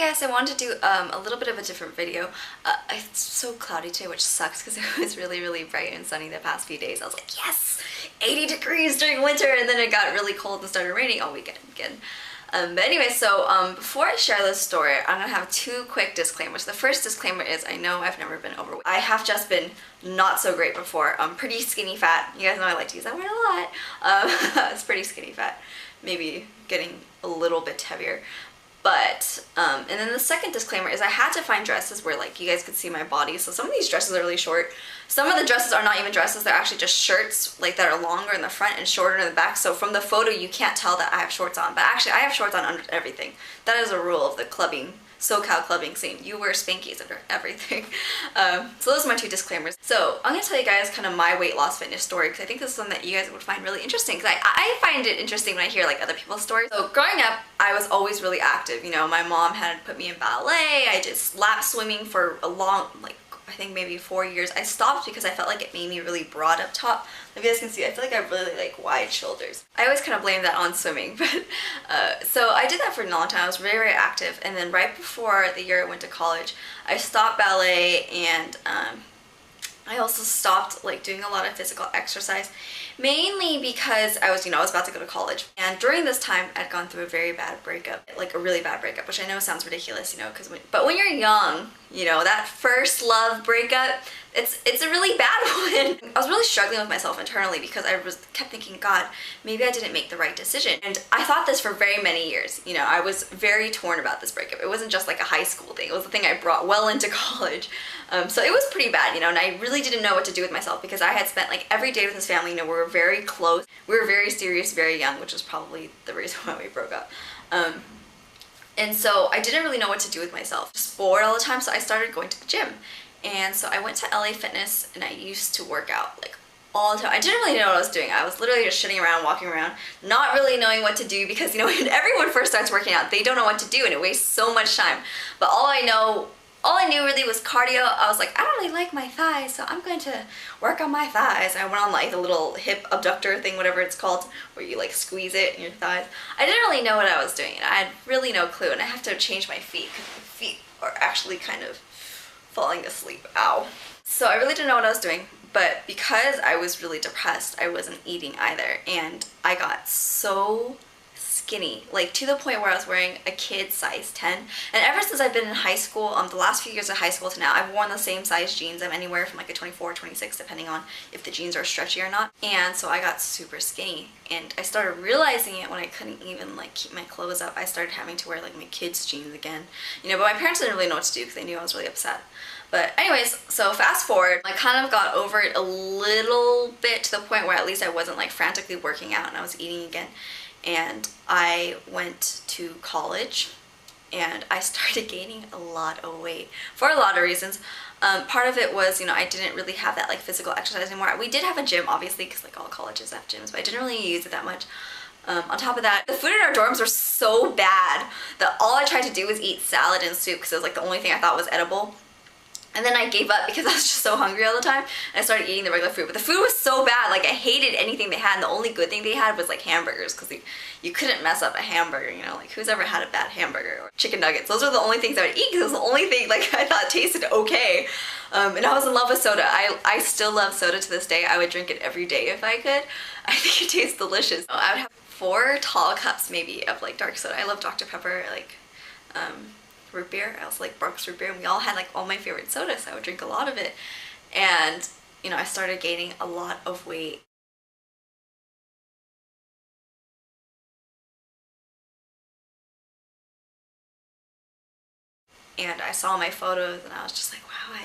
guys, I wanted to do a little bit of a different video. It's so cloudy today, which sucks because it was really bright and sunny the past few days. I was like, yes, 80 degrees during winter, and then it got really cold and started raining all weekend again. But anyway, so before I share this story, I'm gonna have two quick disclaimers. The first disclaimer is I know I've never been overweight. I have just been not so great before. I'm pretty skinny fat. You guys know I like to use that word a lot. It's pretty skinny fat. Maybe getting a little bit heavier. But, and then the second disclaimer is I had to find dresses where like you guys could see my body. So some of these dresses are really short. Some of the dresses are not even dresses, they're actually just shirts like that are longer in the front and shorter in the back. So from the photo you can't tell that I have shorts on, but actually I have shorts on under everything. That is a rule of the clubbing, SoCal clubbing scene. You wear Spankies under everything. So those are my two disclaimers. So I'm gonna tell you guys kind of my weight loss fitness story because I think this is something that you guys would find really interesting because I find it interesting when I hear like other people's stories. So growing up, I was always really active. You know, my mom had put me in ballet. I did lap swimming for a long, like I think maybe 4 years. I stopped because I felt like it made me really broad up top. If you guys can see, I feel like I have really like wide shoulders. I always kind of blame that on swimming, but so I did that for a long time. I was very active, and then right before the year I went to college, I stopped ballet, and I also stopped like doing a lot of physical exercise, mainly because I was about to go to college. And during this time, I'd gone through a very bad breakup, like a really bad breakup, which I know sounds ridiculous, but when you're young, that first love breakup, it's a really bad one. I was really struggling with myself internally because I kept thinking, God, maybe I didn't make the right decision. And I thought this for very many years. I was very torn about this breakup. It wasn't just like a high school thing. It was the thing I brought well into college. So it was pretty bad, and I really didn't know what to do with myself because I had spent like every day with this family. We were very close. We were very serious, very young, which was probably the reason why we broke up. And so I didn't really know what to do with myself. Just bored all the time, so I started going to the gym. And so I went to LA Fitness, and I used to work out like all the time. I didn't really know what I was doing. I was literally just shitting around, walking around, not really knowing what to do because when everyone first starts working out, they don't know what to do and it wastes so much time. But all I knew really was cardio. I was like, I don't really like my thighs, so I'm going to work on my thighs. And I went on like the little hip abductor thing, whatever it's called, where you like squeeze it in your thighs. I didn't really know what I was doing, and I had really no clue, and I have to change my feet because my feet are actually kind of falling asleep. Ow. So I really didn't know what I was doing, but because I was really depressed, I wasn't eating either, and I got so skinny, like to the point where I was wearing a kid size 10. And ever since I've been in high school, the last few years of high school to now, I've worn the same size jeans. I'm anywhere from like a 24 or 26 depending on if the jeans are stretchy or not. And so I got super skinny, and I started realizing it when I couldn't even like keep my clothes up. I started having to wear like my kids jeans again, but my parents didn't really know what to do because they knew I was really upset. But anyways, so fast forward, I kind of got over it a little bit to the point where at least I wasn't like frantically working out and I was eating again. And I went to college, and I started gaining a lot of weight for a lot of reasons. Part of it was, I didn't really have that like physical exercise anymore. We did have a gym, obviously, because like all colleges have gyms, but I didn't really use it that much. On top of that, the food in our dorms were so bad that all I tried to do was eat salad and soup because it was like the only thing I thought was edible. And then I gave up because I was just so hungry all the time, and I started eating the regular food. But the food was so bad, like I hated anything they had, and the only good thing they had was like hamburgers, because you couldn't mess up a hamburger, like who's ever had a bad hamburger? Or chicken nuggets. Those were the only things I would eat because it was the only thing like I thought tasted okay. And I was in love with soda. I still love soda to this day. I would drink it every day if I could. I think it tastes delicious. I would have 4 tall cups maybe of like dark soda. I love Dr. Pepper, like root beer. I also like Brooks root beer, and we all had like all my favorite sodas, so I would drink a lot of it. And I started gaining a lot of weight. And I saw my photos, and I was just like, wow,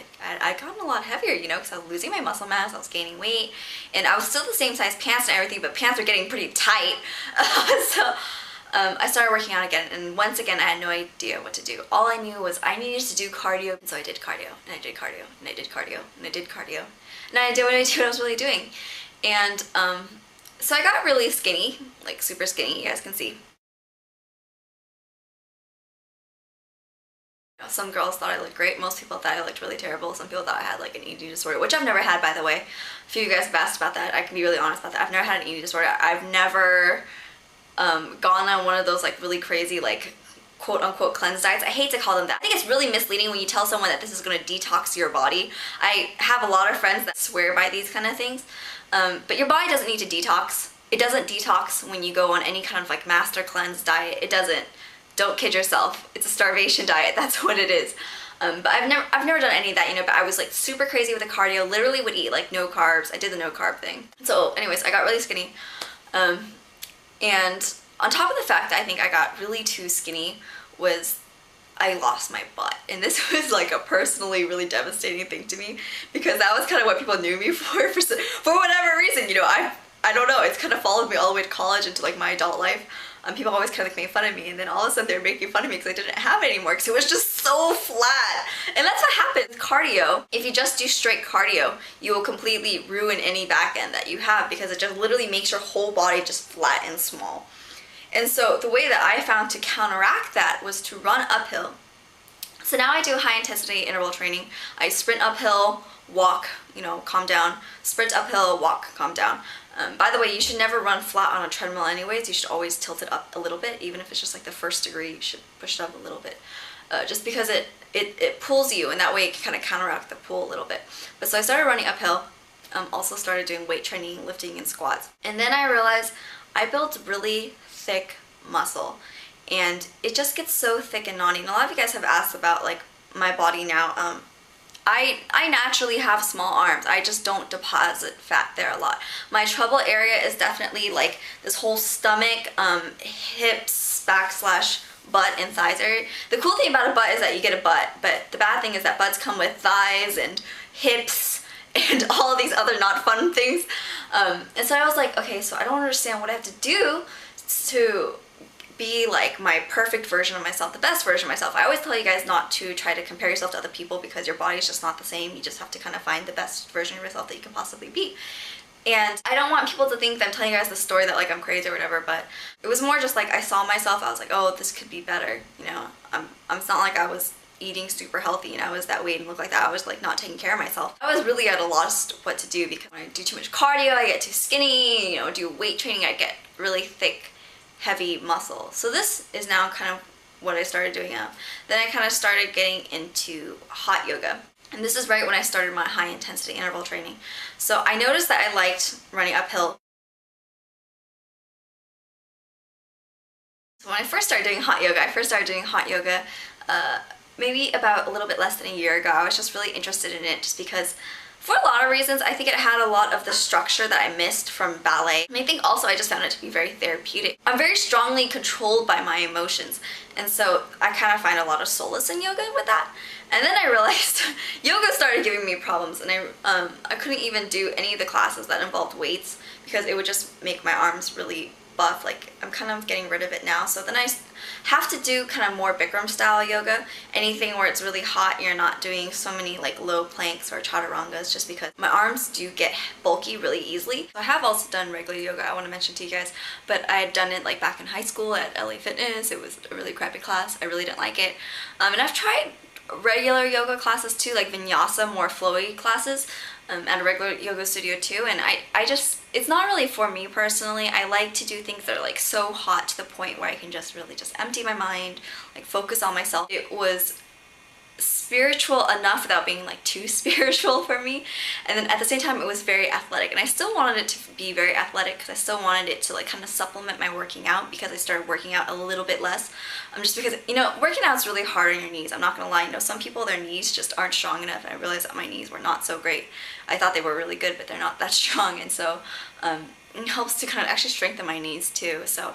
I'd gotten a lot heavier, because I was losing my muscle mass, I was gaining weight, and I was still the same size pants and everything, but pants were getting pretty tight. So I started working out again, and once again I had no idea what to do. All I knew was I needed to do cardio, and so I did cardio, and I did cardio, and I did cardio, and I did cardio, and I did what I was really doing. And so I got really skinny, like super skinny, you guys can see. Some girls thought I looked great, most people thought I looked really terrible, some people thought I had like an eating disorder, which I've never had, by the way. A few of you guys have asked about that. I can be really honest about that. I've never had an eating disorder. I've never gone on one of those like really crazy like quote-unquote cleanse diets. I hate to call them that. I think it's really misleading when you tell someone that this is going to detox your body. I have a lot of friends that swear by these kind of things, but your body doesn't need to detox. It doesn't detox when you go on any kind of like master cleanse diet. It doesn't. Don't kid yourself. It's a starvation diet. That's what it is. But I've never done any of that, you know, but I was like super crazy with the cardio, literally would eat like no carbs. I did the no carb thing. So anyways, I got really skinny. And on top of the fact that I think I got really too skinny was I lost my butt. And this was like a personally really devastating thing to me because that was kind of what people knew me for whatever reason, you know. I don't know, it's kind of followed me all the way to college into like my adult life. People always kind of like made fun of me, and then all of a sudden they were making fun of me because I didn't have it anymore because it was just so flat. And that's what happens with cardio. If you just do straight cardio, you will completely ruin any back end that you have because it just literally makes your whole body just flat and small. And so the way that I found to counteract that was to run uphill. So now I do high intensity interval training. I sprint uphill, walk, you know, calm down, sprint uphill, walk, calm down. By the way, you should never run flat on a treadmill anyways. You should always tilt it up a little bit, even if it's just like the first degree, you should push it up a little bit. Just because it pulls you, and that way it can kind of counteract the pull a little bit. But so I started running uphill, also started doing weight training, lifting and squats. And then I realized I built really thick muscle, and it just gets so thick and knotty. And a lot of you guys have asked about like my body now. I naturally have small arms. I just don't deposit fat there a lot. My trouble area is definitely like this whole stomach, hips, backslash butt and thighs area. The cool thing about a butt is that you get a butt, but the bad thing is that butts come with thighs and hips and all of these other not fun things. And so I was like, okay, so I don't understand what I have to do to be like my perfect version of myself, the best version of myself. I always tell you guys not to try to compare yourself to other people because your body is just not the same. You just have to kind of find the best version of yourself that you can possibly be. And I don't want people to think that I'm telling you guys the story that like I'm crazy or whatever, but it was more just like I saw myself, I was like, oh, this could be better, you know. It's not like I was eating super healthy and I was that weight and looked like that. I was like not taking care of myself. I was really at a loss what to do because when I do too much cardio, I get too skinny, you know, do weight training, I get really thick, heavy muscle. So this is now kind of what I started doing now. Then I kind of started getting into hot yoga. And this is right when I started my high intensity interval training. So I noticed that I liked running uphill. So when I first started doing hot yoga, maybe about a little bit less than a year ago. I was just really interested in it just because for a lot of reasons. I think it had a lot of the structure that I missed from ballet. And I think also I just found it to be very therapeutic. I'm very strongly controlled by my emotions, and so I kind of find a lot of solace in yoga with that. And then I realized yoga started giving me problems, and I couldn't even do any of the classes that involved weights because it would just make my arms really buff. Like I'm kind of getting rid of it now. So then I have to do kind of more Bikram style yoga, anything where it's really hot, you're not doing so many like low planks or chaturangas, just because my arms do get bulky really easily. So I have also done regular yoga, I want to mention to you guys, but I had done it like back in high school at LA Fitness. It was a really crappy class. I really didn't like it. And I've tried regular yoga classes too, like vinyasa, more flowy classes at a regular yoga studio too, and I just, it's not really for me personally. I like to do things that are like so hot to the point where I can just really just empty my mind, like focus on myself. It was spiritual enough without being like too spiritual for me, and then at the same time it was very athletic, and I still wanted it to be very athletic because I still wanted it to like kind of supplement my working out, because I started working out a little bit less, just because, you know, working out is really hard on your knees. I'm not gonna lie, you know, some people, their knees just aren't strong enough, and I realized that my knees were not so great. I thought they were really good, but they're not that strong, and so it helps to kind of actually strengthen my knees too. So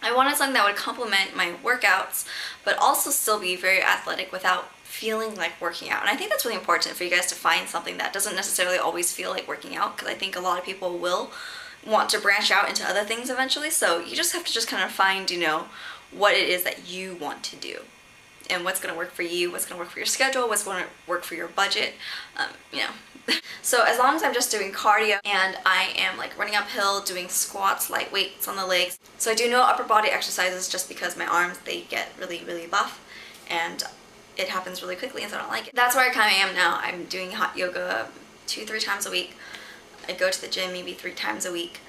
I wanted something that would complement my workouts but also still be very athletic without feeling like working out. And I think that's really important for you guys to find something that doesn't necessarily always feel like working out, because I think a lot of people will want to branch out into other things eventually. So you just have to just kind of find, you know, what it is that you want to do and what's going to work for you, what's going to work for your schedule, what's going to work for your budget, you know. So as long as I'm just doing cardio and I am like running uphill, doing squats, light weights on the legs. So I do no upper body exercises just because my arms, they get really, really buff, and it happens really quickly, and so I don't like it. That's where I kind of am now. I'm doing hot yoga 2-3 times a week. I go to the gym maybe 3 times a week.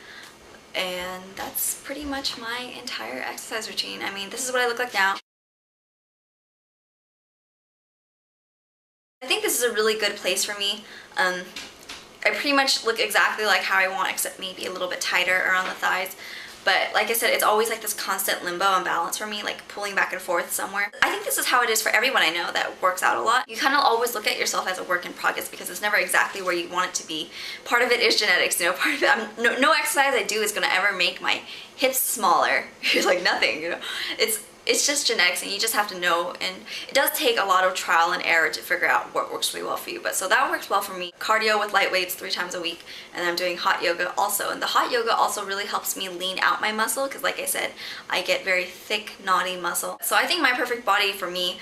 And that's pretty much my entire exercise routine. I mean, this is what I look like now. I think this is a really good place for me. I pretty much look exactly like how I want, except maybe a little bit tighter around the thighs. But like I said, it's always like this constant limbo and balance for me, like pulling back and forth somewhere. I think this is how it is for everyone I know that works out a lot. You kind of always look at yourself as a work in progress because it's never exactly where you want it to be. Part of it is genetics, you know, part of it, no exercise I do is gonna ever make my hips smaller. Like nothing, you know. It's just genetics, and you just have to know, and it does take a lot of trial and error to figure out what works really well for you. But so that works well for me. Cardio with light weights 3 times a week, and I'm doing hot yoga also. And the hot yoga also really helps me lean out my muscle because, like I said, I get very thick, knotty muscle. So I think my perfect body for me,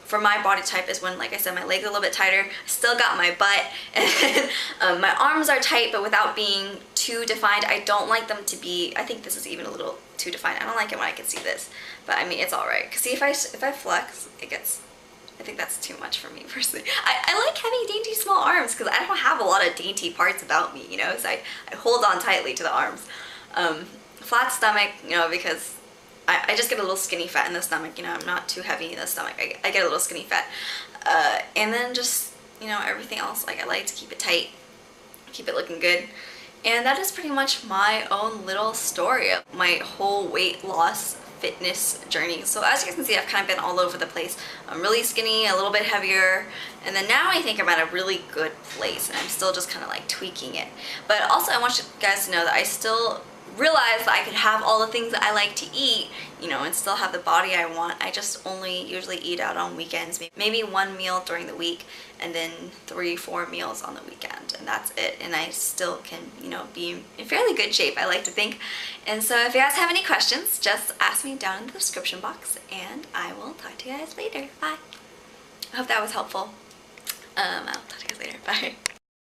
for my body type, is when, like I said, my legs are a little bit tighter, I still got my butt, and my arms are tight but without being too defined. I don't like them to be, I think this is even a little too defined. I don't like it when I can see this, but I mean, it's alright. Cause see, if I flex, it gets, I think that's too much for me personally. I like having dainty small arms because I don't have a lot of dainty parts about me, you know, so I hold on tightly to the arms. Flat stomach, you know, because I just get a little skinny fat in the stomach, you know, I'm not too heavy in the stomach, I get a little skinny fat. And then just, you know, everything else, like I like to keep it tight, keep it looking good. And that is pretty much my own little story of my whole weight loss fitness journey. So as you can see, I've kind of been all over the place. I'm really skinny, a little bit heavier, and then now I think I'm at a really good place, and I'm still just kind of like tweaking it. But also I want you guys to know that I still realize that I could have all the things that I like to eat, you know, and still have the body I want. I just only usually eat out on weekends, maybe 1 meal during the week, and then 3-4 meals on the weekend, and that's it. And I still can, you know, be in fairly good shape, I like to think. And so if you guys have any questions, just ask me down in the description box, and I will talk to you guys later. Bye. I hope that was helpful. I'll talk to you guys later. Bye.